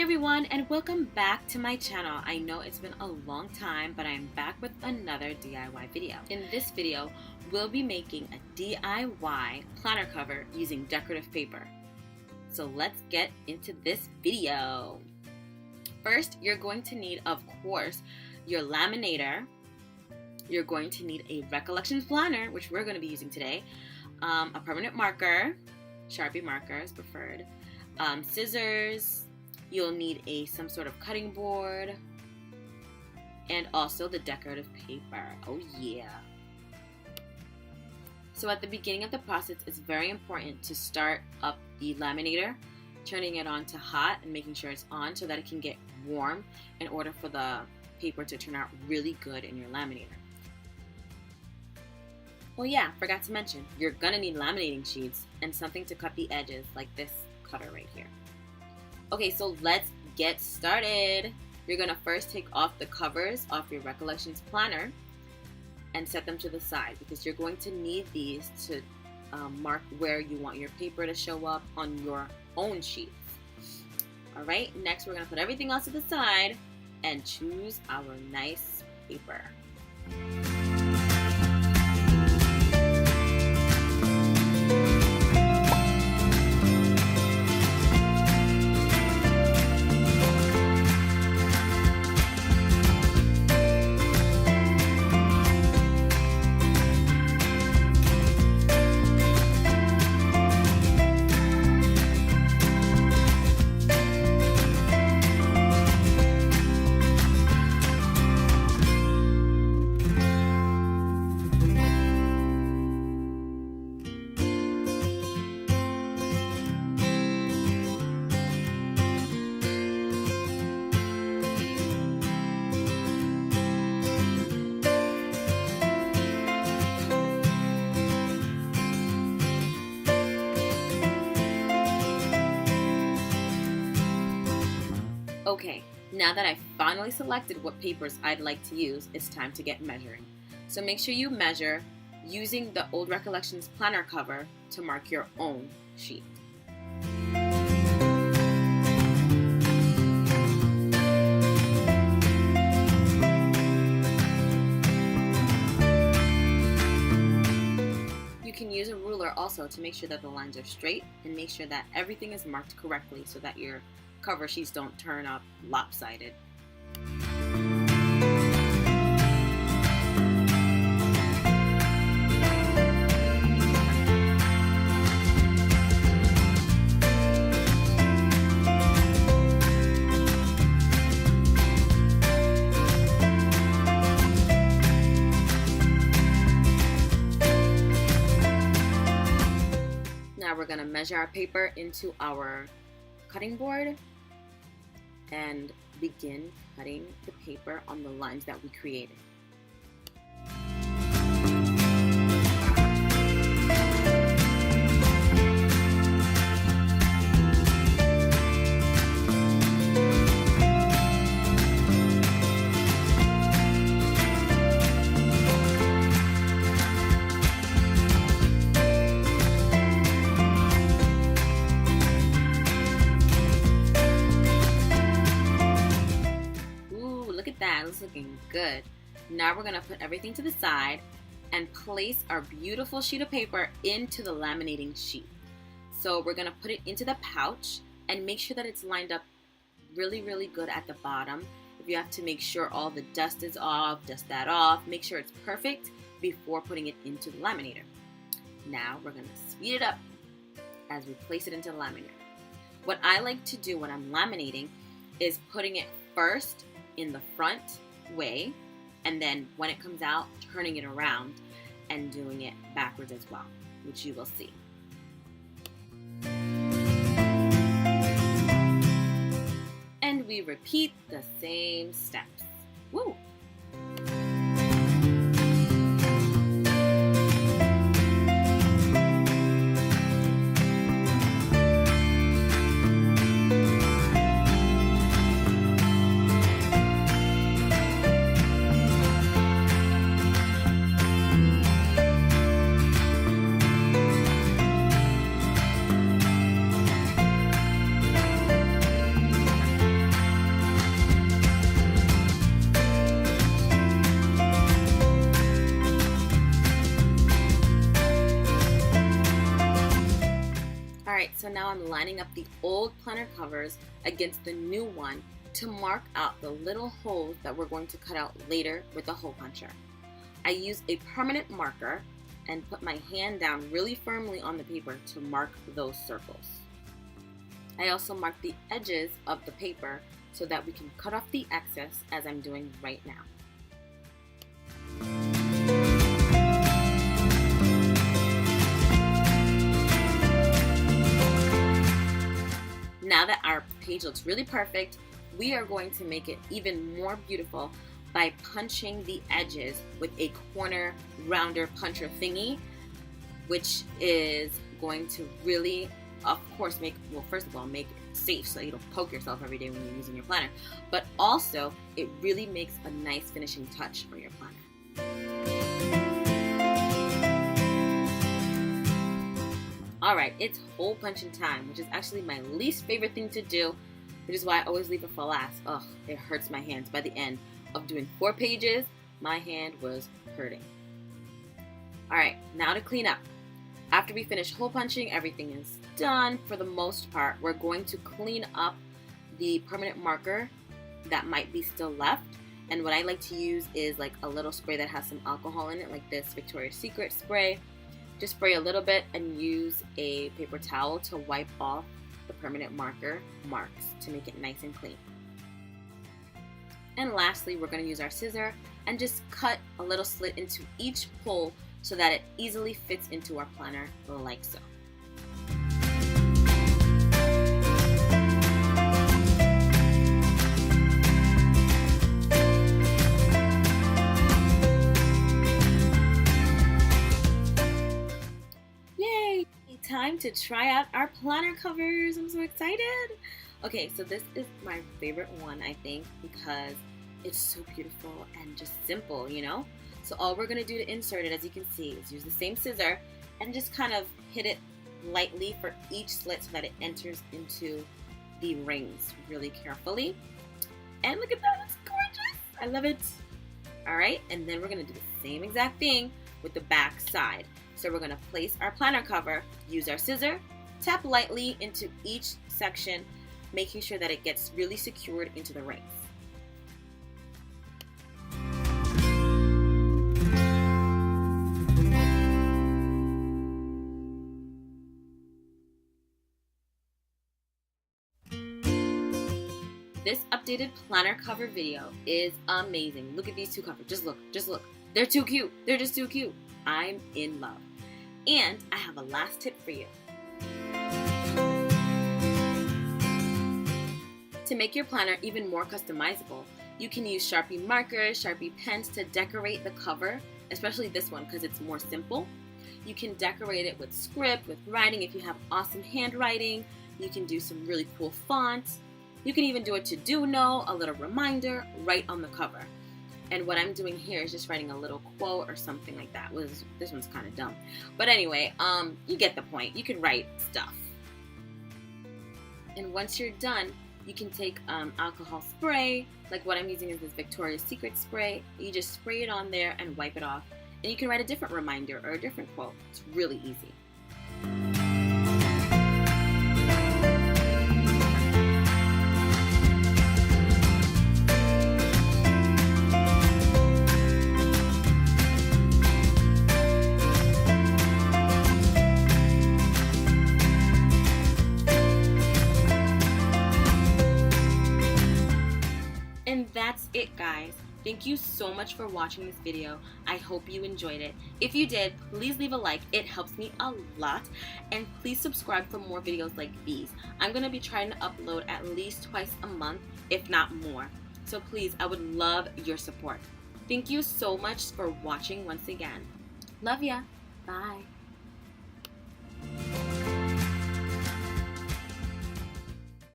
everyone, and welcome back to my channel. I know it's been a long time, but I'm back with another DIY video. In this video, we'll be making a DIY planner cover using decorative paper. So let's get into this video. First, you're going to need, of course, your laminator. You're going to need a Recollections planner, which we're going to be using today, a permanent marker, Sharpie marker is preferred, scissors. You'll need some sort of cutting board, and also the decorative paper. Oh yeah. So at the beginning of the process, it's very important to start up the laminator, turning it on to hot and making sure it's on so that it can get warm in order for the paper to turn out really good in your laminator. Oh yeah, forgot to mention, you're gonna need laminating sheets and something to cut the edges like this cutter right here. Okay, so let's get started. You're gonna first take off the covers off your Recollections planner and set them to the side because you're going to need these to mark where you want your paper to show up on your own sheets. All right, next we're gonna put everything else to the side and choose our nice paper. Okay, now that I've finally selected what papers I'd like to use, it's time to get measuring. So make sure you measure using the old Recollections planner cover to mark your own sheet. You can use a ruler also to make sure that the lines are straight and make sure that everything is marked correctly so that your cover sheets don't turn up lopsided. Now we're going to measure our paper into our cutting board and begin cutting the paper on the lines that we created. That's looking good. Now we're gonna put everything to the side and place our beautiful sheet of paper into the laminating sheet. So we're gonna put it into the pouch and make sure that it's lined up really good at the bottom. If you have to make sure all the dust is off, dust that off, make sure it's perfect before putting it into the laminator. Now we're gonna speed it up as we place it into the laminator. What I like to do when I'm laminating is putting it first in the front way, and then when it comes out, turning it around and doing it backwards as well, which you will see. And we repeat the same steps. Woo! Alright, so now I'm lining up the old planner covers against the new one to mark out the little holes that we're going to cut out later with a hole puncher. I use a permanent marker and put my hand down really firmly on the paper to mark those circles. I also mark the edges of the paper so that we can cut off the excess as I'm doing right now. Now that our page looks really perfect, we are going to make it even more beautiful by punching the edges with a corner rounder puncher thingy, which is going to really, of course, first of all, make it safe so you don't poke yourself every day when you're using your planner, but also it really makes a nice finishing touch for your planner. Alright, it's hole punching time, which is actually my least favorite thing to do, which is why I always leave it for last. Ugh, it hurts my hands. By the end of doing 4 pages, my hand was hurting. Alright, now to clean up. After we finish hole punching, everything is done for the most part. We're going to clean up the permanent marker that might be still left. And what I like to use is like a little spray that has some alcohol in it, like this Victoria's Secret spray. Just spray a little bit and use a paper towel to wipe off the permanent marker marks to make it nice and clean. And lastly, we're going to use our scissor and just cut a little slit into each hole so that it easily fits into our planner like so. Time to try out our planner covers. I'm so excited. Okay, so this is my favorite one, I think, because it's so beautiful and just simple, you know? So all we're gonna do to insert it, as you can see, is use the same scissor and just kind of hit it lightly for each slit so that it enters into the rings really carefully. And look at that, it's gorgeous. I love it. All right, and then we're gonna do the same exact thing with the back side. So we're going to place our planner cover, use our scissor, tap lightly into each section, making sure that it gets really secured into the rings. This updated planner cover video is amazing. Look at these two covers. Just look. They're too cute. They're just too cute. I'm in love. And I have a last tip for you. To make your planner even more customizable, you can use Sharpie markers, Sharpie pens to decorate the cover, especially this one because it's more simple. You can decorate it with script, with writing if you have awesome handwriting. You can do some really cool fonts. You can even do a to-do note, a little reminder right on the cover. And what I'm doing here is just writing a little quote or something like that. This one's kind of dumb. But anyway, you get the point. You can write stuff. And once you're done, you can take alcohol spray. Like what I'm using is this Victoria's Secret spray. You just spray it on there and wipe it off. And you can write a different reminder or a different quote. It's really easy. And that's it, guys. Thank you so much for watching this video. I hope you enjoyed it. If you did, please leave a like. It helps me a lot. And please subscribe for more videos like these. I'm going to be trying to upload at least twice a month, if not more. So please, I would love your support. Thank you so much for watching once again. Love ya. Bye.